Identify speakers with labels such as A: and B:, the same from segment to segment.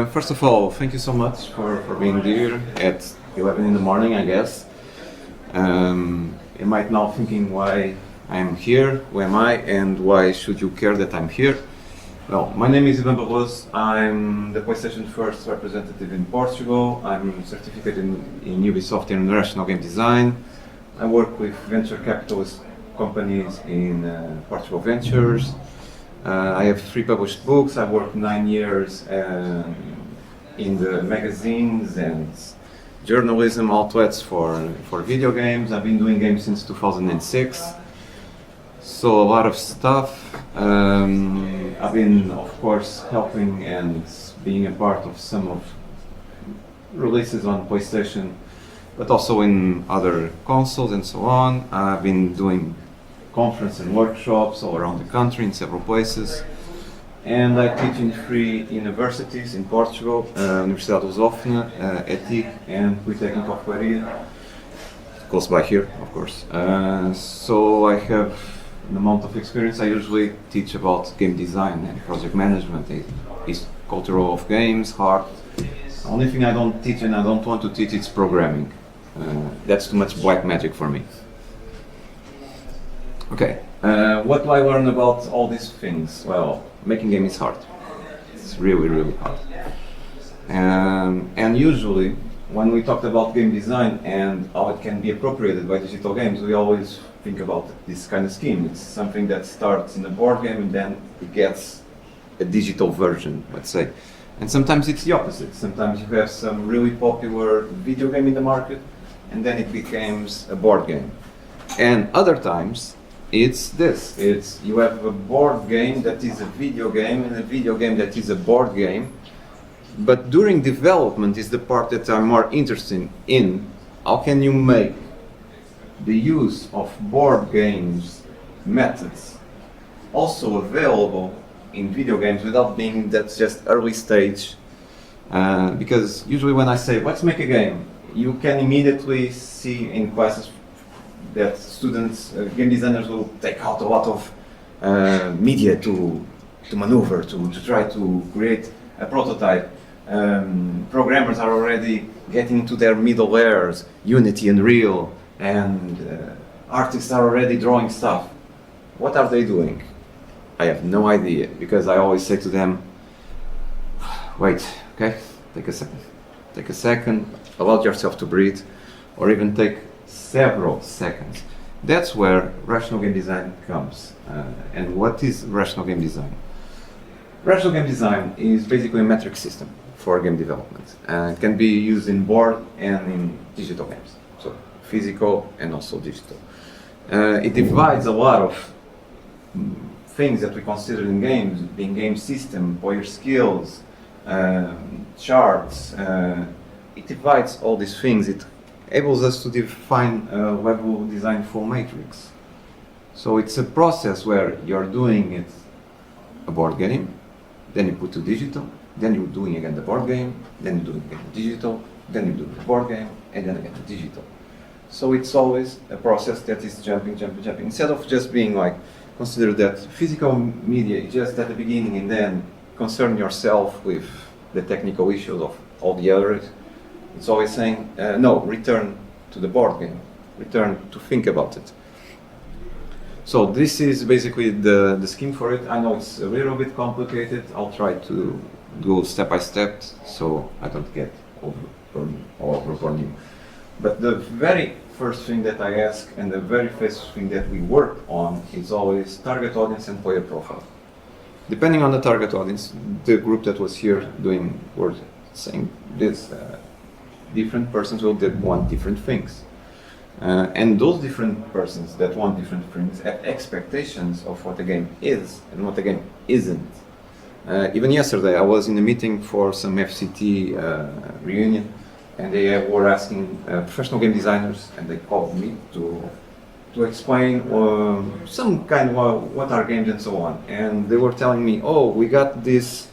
A: First of all, thank you so much for being here at 11 in the morning, I guess. You might now thinking why I'm here, who am I, and why should you care that I'm here? Well, my name is Ivan Barroso. I'm the PlayStation First representative in Portugal. I'm certificated in Ubisoft International Game Design. I work with venture capitalist companies in Portugal Ventures. I have 3 published books. I worked 9 years in the magazines and journalism outlets for video games. I've been doing games since 2006. So a lot of stuff. I've been, of course, helping and being a part of some of releases on PlayStation, but also in other consoles and so on. I've been doing conferences and workshops all around the country in several places. And I teach in 3 universities in Portugal, Universidade de Lusófona, ETIC and Polytechnic of Leiria, close by here, of course. So I have an amount of experience. I usually teach about game design and project management, is cultural of games, art. The only thing I don't teach and I don't want to teach is programming. That's too much black magic for me. Okay, what do I learn about all these things? Well, making game is hard. It's really, really hard. And usually, when we talked about game design and how it can be appropriated by digital games, we always think about this kind of scheme. It's something that starts in a board game and then it gets a digital version, let's say. And sometimes it's the opposite. Sometimes you have some really popular video game in the market and then it becomes a board game. And other times, it's this. It's you have a board game that is a video game and a video game that is a board game. But during development is the part that I'm more interested in. How can you make the use of board games methods also available in video games without being that's just early stage? Because usually when I say let's make a game, you can immediately see in classes that students, game designers will take out a lot of media to maneuver, to try to create a prototype. Programmers are already getting to their middle layers, Unity, Unreal, and artists are already drawing stuff. What are they doing? I have no idea, because I always say to them, wait, okay, take a second, allow yourself to breathe, or even take several seconds. That's where rational game design comes. And what is rational game design? Rational game design is basically a metric system for game development. It can be used in board and in digital games, so physical and also digital. It divides a lot of things that we consider in games, being game system, player skills, charts. It divides all these things. It enables us to define a level design full matrix. So it's a process where you're doing it a board game, then you put to digital, then you're doing again the board game, then you're doing again the digital, then you do the board game, and then again the digital. So it's always a process that is jumping. Instead of just being like, consider that physical media is just at the beginning and then concern yourself with the technical issues of all the others. It's always saying, no, return to the board game, return to think about it. So this is basically the scheme for it. I know it's a little bit complicated. I'll try to go step by step so I don't get overburn you. But the very first thing that I ask and the very first thing that we work on is always target audience and player profile. Depending on the target audience, the group that was here doing were saying this. Different persons will want different things. And those different persons that want different things have expectations of what a game is and what a game isn't. Even yesterday I was in a meeting for some FCT reunion and they were asking professional game designers and they called me to explain some kind of what are games and so on. And they were telling me, oh, we got this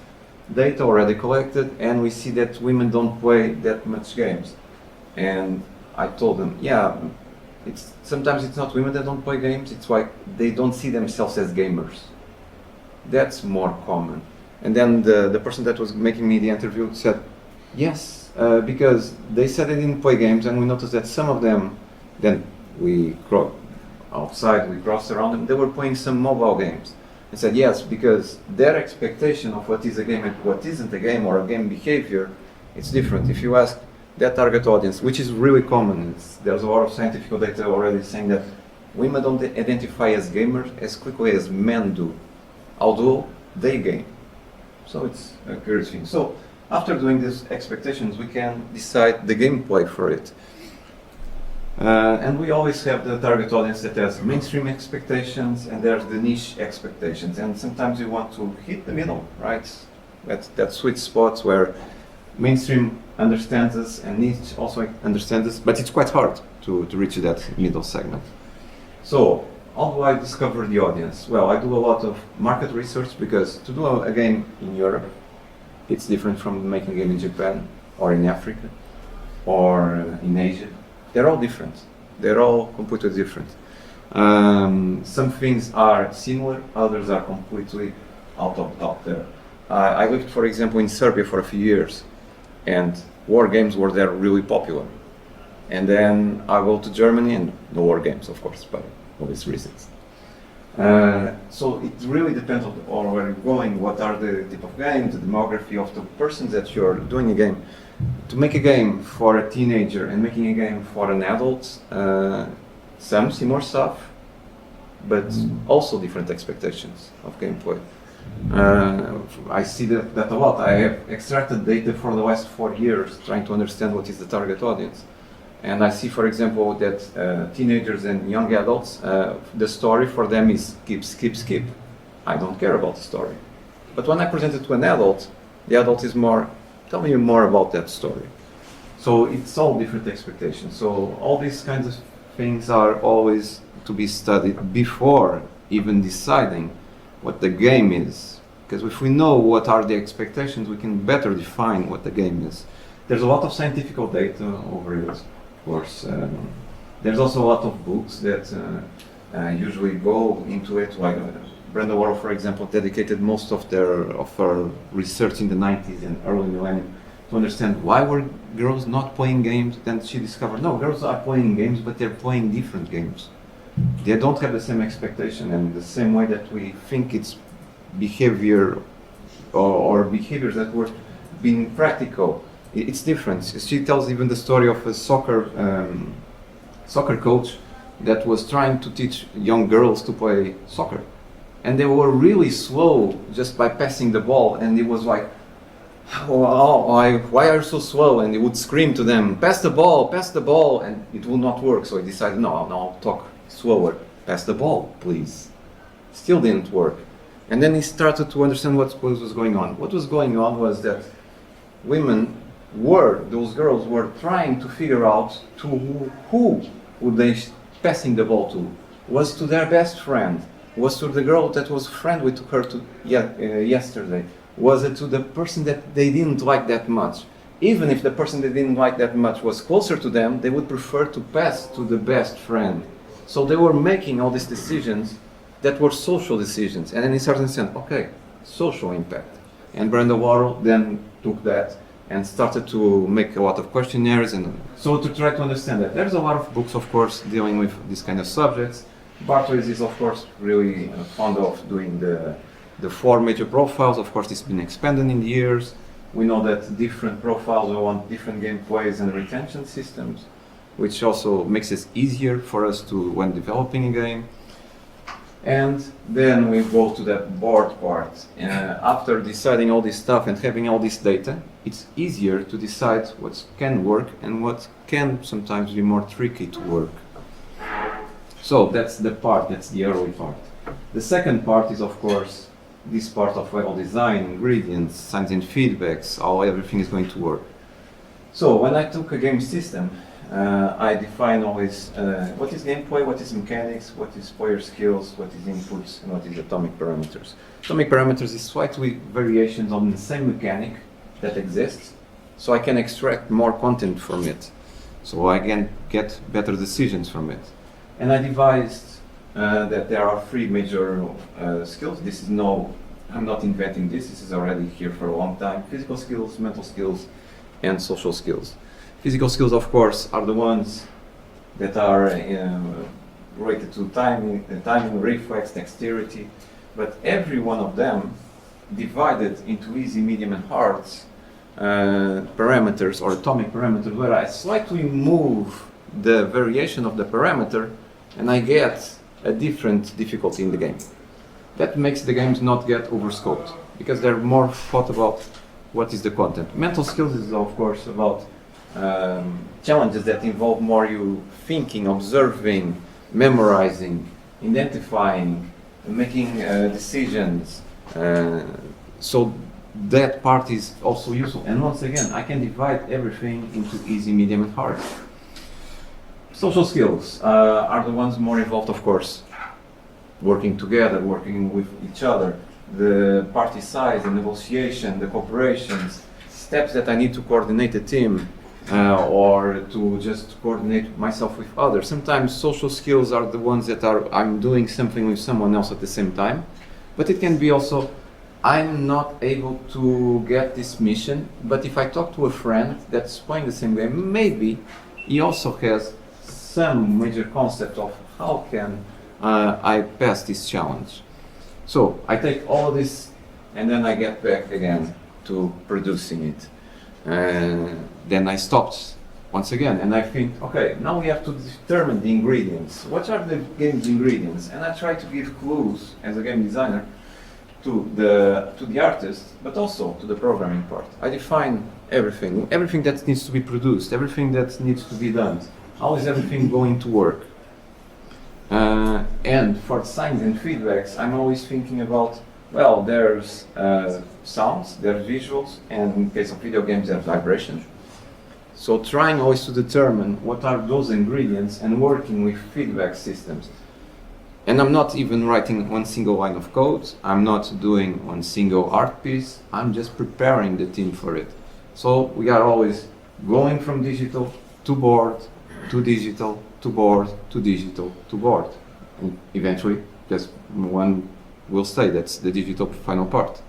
A: data already collected and we see that women don't play that much games. And I told them, yeah, sometimes it's not women that don't play games, it's like they don't see themselves as gamers. That's more common. And then the person that was making me the interview said, yes, because they said they didn't play games, and we noticed that some of them, then we outside, we crossed around them, they were playing some mobile games. And said yes, because their expectation of what is a game and what isn't a game, or a game behavior, it's different. If you ask that target audience, which is really common, there's a lot of scientific data already saying that women don't identify as gamers as quickly as men do, although they game. So it's a curious thing. So after doing these expectations, we can decide the gameplay for it. And we always have the target audience that has mainstream expectations, and there's the niche expectations. And sometimes we want to hit the middle, right? That sweet spot where mainstream understands us and niche also understands us, but it's quite hard to reach that middle segment. So how do I discover the audience? Well, I do a lot of market research, because to do a game in Europe, it's different from making a game in Japan or in Africa or in Asia. They're all different. They're all completely different. Some things are similar, others are completely out there. I lived, for example, in Serbia for a few years, and war games were there really popular. And then I go to Germany, and no war games, of course, by obvious reasons. So it really depends on where you're going, what are the type of games, the demography of the persons that you're doing a game. To make a game for a teenager and making a game for an adult, some similar stuff, but also different expectations of gameplay. I see that a lot. I have extracted data for the last 4 years trying to understand what is the target audience. And I see, for example, that teenagers and young adults, the story for them is skip. I don't care about the story. But when I present it to an adult, the adult is more, tell me more about that story. So it's all different expectations. So all these kinds of things are always to be studied before even deciding what the game is. Because if we know what are the expectations, we can better define what the game is. There's a lot of scientific data over it, of course. There's also a lot of books that usually go into it, like Brenda Warhol, for example, dedicated most of her research in the 90s and early millennium to understand why were girls not playing games. Then she discovered, no, girls are playing games, but they're playing different games. They don't have the same expectation, and the same way that we think it's behavior or behaviors that were being practical, it's different. She tells even the story of a soccer coach that was trying to teach young girls to play soccer. And they were really slow just by passing the ball, and it was like, why are you so slow? And he would scream to them, pass the ball, and it will not work. So he decided, no, I'll talk slower, pass the ball, please. Still didn't work. And then he started to understand what was going on. What was going on was that those girls were trying to figure out to who would they passing the ball to. Was to their best friend? Was to the girl that was friend with her yesterday? Was it to the person that they didn't like that much? Even if the person they didn't like that much was closer to them, they would prefer to pass to the best friend. So they were making all these decisions that were social decisions. And then he started saying, okay, social impact. And Brenda Warhol then took that and started to make a lot of questionnaires. And so to try to understand that. There's a lot of books, of course, dealing with these kind of subjects. Barthes is, of course, really fond of doing the 4 major profiles. Of course, it's been expanded in the years. We know that different profiles want different gameplays and retention systems, which also makes it easier for us when developing a game. And then we go to that board part. After deciding all this stuff and having all this data, it's easier to decide what can work and what can sometimes be more tricky to work. So that's the early part. The second part is, of course, this part of level design, ingredients, signs and feedbacks, how everything is going to work. So when I took a game system, I define always what is gameplay, what is mechanics, what is player skills, what is inputs, and what is atomic parameters. Atomic parameters is slightly variations on the same mechanic that exists, so I can extract more content from it, so I can get better decisions from it. And I devised that there are 3 major skills. This is know I'm not inventing this. This is already here for a long time. Physical skills, mental skills, and social skills. Physical skills, of course, are the ones that are related to timing, reflex, dexterity, but every one of them divided into easy, medium, and hard parameters or atomic parameters, where I slightly move the variation of the parameter and I get a different difficulty in the game. That makes the games not get overscoped, because they're more thought about what is the content. Mental skills is, of course, about challenges that involve more you thinking, observing, memorizing, identifying, making decisions. So that part is also useful. And once again, I can divide everything into easy, medium, and hard. Social skills are the ones more involved, of course. Working together, working with each other, the party size, the negotiation, the cooperations, steps that I need to coordinate a team or to just coordinate myself with others. Sometimes social skills are the ones that I'm doing something with someone else at the same time, but it can be also I'm not able to get this mission, but if I talk to a friend that's playing the same game, maybe he also has some major concept of how can I pass this challenge. So I take all of this and then I get back again to producing it. Then I stopped once again and I think, okay, now we have to determine the ingredients. What are the game's ingredients? And I try to give clues as a game designer to the artist, but also to the programming part. I define everything that needs to be produced, everything that needs to be done. How is everything going to work? And for signs and feedbacks, I'm always thinking about, well, there's sounds, there's visuals, and in case of video games, there's vibration. So trying always to determine what are those ingredients and working with feedback systems. And I'm not even writing one single line of code, I'm not doing one single art piece, I'm just preparing the team for it. So we are always going from digital to board, to digital, to board, to digital, to board. And eventually, just one will say that's the digital final part.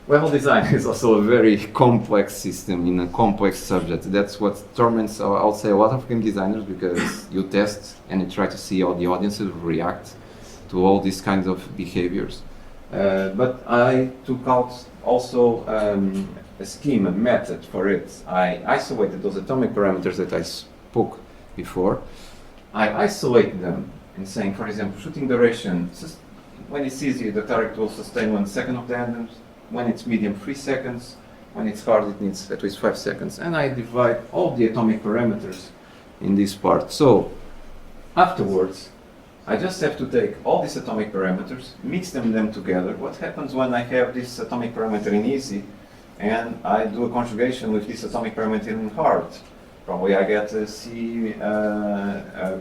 A: Level design is also a very complex system in a complex subject. That's what torments, I'll say, a lot of game designers, because you test and you try to see how the audiences react to all these kinds of behaviors. But I took out also a scheme, a method for it. I isolated those atomic parameters that I spoke before. I isolate them and saying, for example, shooting duration. When it's easy, the target will sustain 1 second of the items. When it's medium, 3 seconds. When it's hard, it needs at least 5 seconds. And I divide all the atomic parameters in this part. So afterwards, I just have to take all these atomic parameters, mix them together. What happens when I have this atomic parameter in easy and I do a conjugation with this atomic parameter in hard? Probably I get a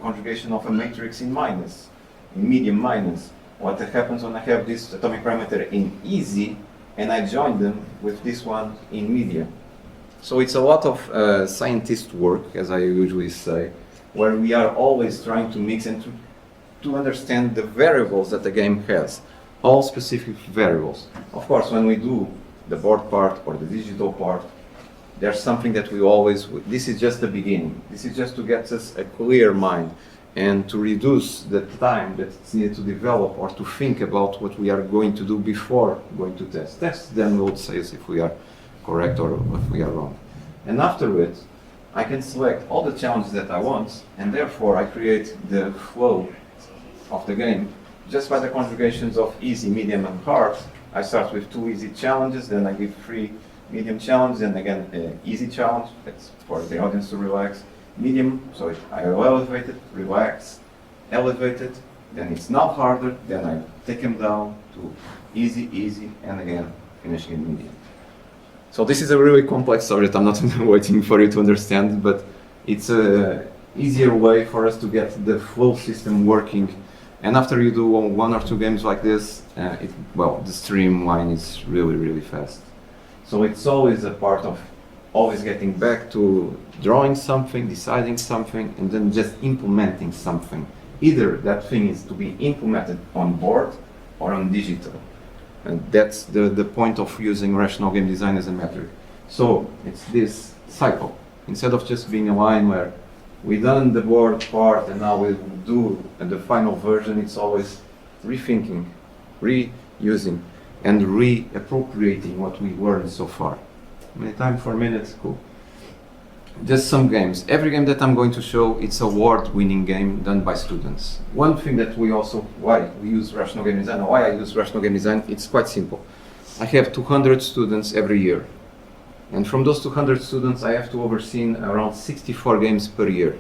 A: conjugation of a matrix in minus, in medium minus. What happens when I have this atomic parameter in easy and I join them with this one in medium? So it's a lot of scientist work, as I usually say, where we are always trying to mix and to understand the variables that the game has, all specific variables. Of course, when we do the board part or the digital part, there's something that we always, this is just the beginning. This is just to get us a clear mind and to reduce the time that it's needed to develop or to think about what we are going to do before going to test. Test then will say if we are correct or if we are wrong. And after it, I can select all the challenges that I want, and therefore I create the flow of the game just by the conjugations of easy, medium, and hard. I start with 2 easy challenges, then I give 3 medium challenges, and again easy challenge. That's for the audience to relax. Medium, so I will elevate it, relax, elevate it, then it's now harder, then I take them down to easy, easy, and again finishing in medium. So this is a really complex subject. I'm not waiting for you to understand, but it's a easier way for us to get the flow system working. And after you do 1 or 2 games like this, the streamline is really, really fast. So it's always a part of always getting back to drawing something, deciding something, and then just implementing something. Either that thing is to be implemented on board or on digital. And that's the point of using rational game design as a metric. So it's this cycle. Instead of just being a line where we done the board part and now we do the final version, it's always rethinking, reusing, and reappropriating what we learned so far. Many time, 4 minutes, cool. Just some games. Every game that I'm going to show, it's award-winning game done by students. One thing that we also, why we use rational game design, why I use rational game design, it's quite simple. I have 200 students every year. And from those 200 students, I have to oversee around 64 games per year.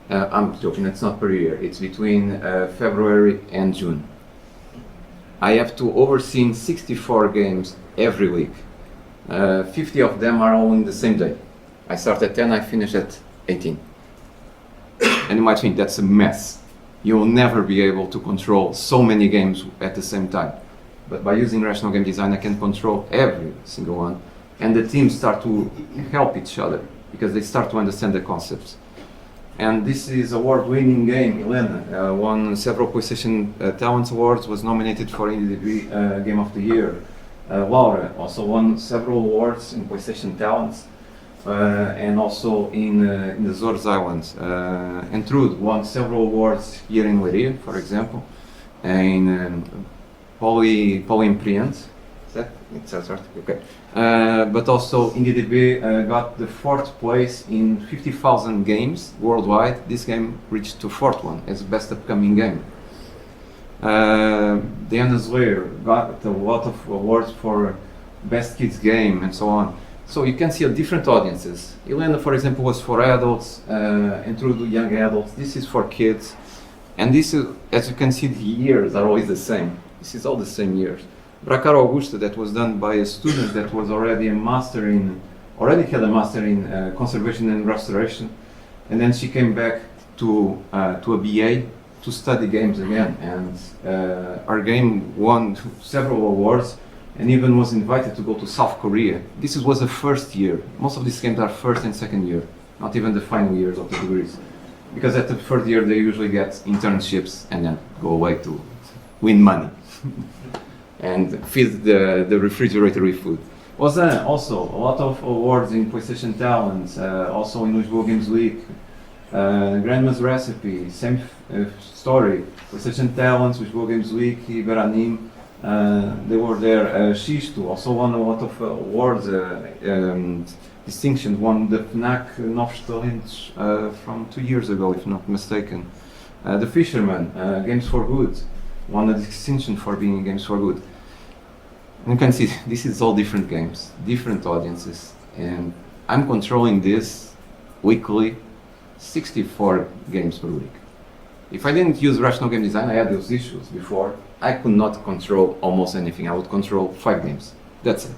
A: I'm joking, it's not per year. It's between February and June. I have to oversee 64 games every week. 50 of them are all in the same day. I start at 10, I finish at 18. And you might think that's a mess. You will never be able to control so many games at the same time. But by using rational game design, I can control every single one. And the teams start to help each other because they start to understand the concepts. And this is award-winning game. Elena won several PlayStation Talents Awards, was nominated for IndieDB Game of the Year. Laura also won several awards in PlayStation Talents and also in the Azores Islands. And Trude won several awards here in Leiria, for example, in Polyimprient. It says right? Okay. But also IndieDB got the 4th place in 50,000 games worldwide. This game reached to 4th one as best upcoming game. Diana Zlair got a lot of awards for best kids game and so on. So you can see different audiences. Elena, for example, was for adults, and through young adults. This is for kids. And this is, as you can see, the years are always the same. This is all the same years. Bracar Augusta, that was done by a student that was already had a master in conservation and restoration, and then she came back to a BA to study games again, and our game won several awards and even was invited to go to South Korea. This was the first year. Most of these games are first and second year, not even the final years of the degrees, because at the third year they usually get internships and then go away to win money. And feed the refrigerator with food. Was also a lot of awards in PlayStation Talents, also in Lisboa Games Week, Grandma's Recipe, same story, PlayStation Talents, Lisboa Games Week, Iberanim, they were there. Xisto also won a lot of awards, distinctions, won the FNAC Novos Talentos from 2 years ago, if not mistaken. The Fisherman, Games for Good, won a distinction for being Games for Good. You can see this is all different games, different audiences, and I'm controlling this weekly, 64 games per week. If I didn't use rational game design, I had those issues before, I could not control almost anything. I would control 5 games, that's it.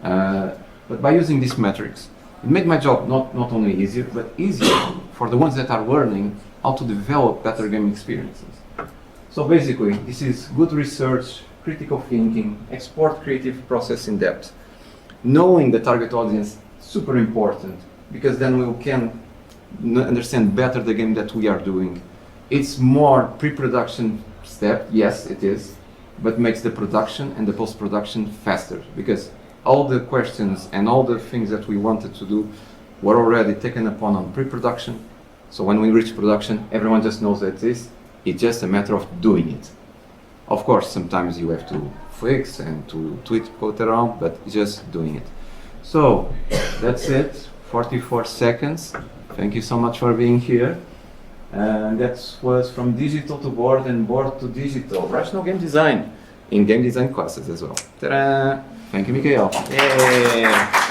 A: But by using these metrics, it made my job not only easier, but easier for the ones that are learning how to develop better game experiences. So basically, this is good research, critical thinking, export creative process in depth. Knowing the target audience, super important, because then we can understand better the game that we are doing. It's more pre-production step, yes it is, but makes the production and the post-production faster, because all the questions and all the things that we wanted to do were already taken upon on pre-production. So when we reach production, everyone just knows that it's just a matter of doing it. Of course, sometimes you have to fix and to tweak code around, but just doing it. So that's it, 44 seconds. Thank you so much for being here. And that was from digital to board and board to digital. Rational game design in game design classes as well. Ta-da! Thank you, Mikael. Yay!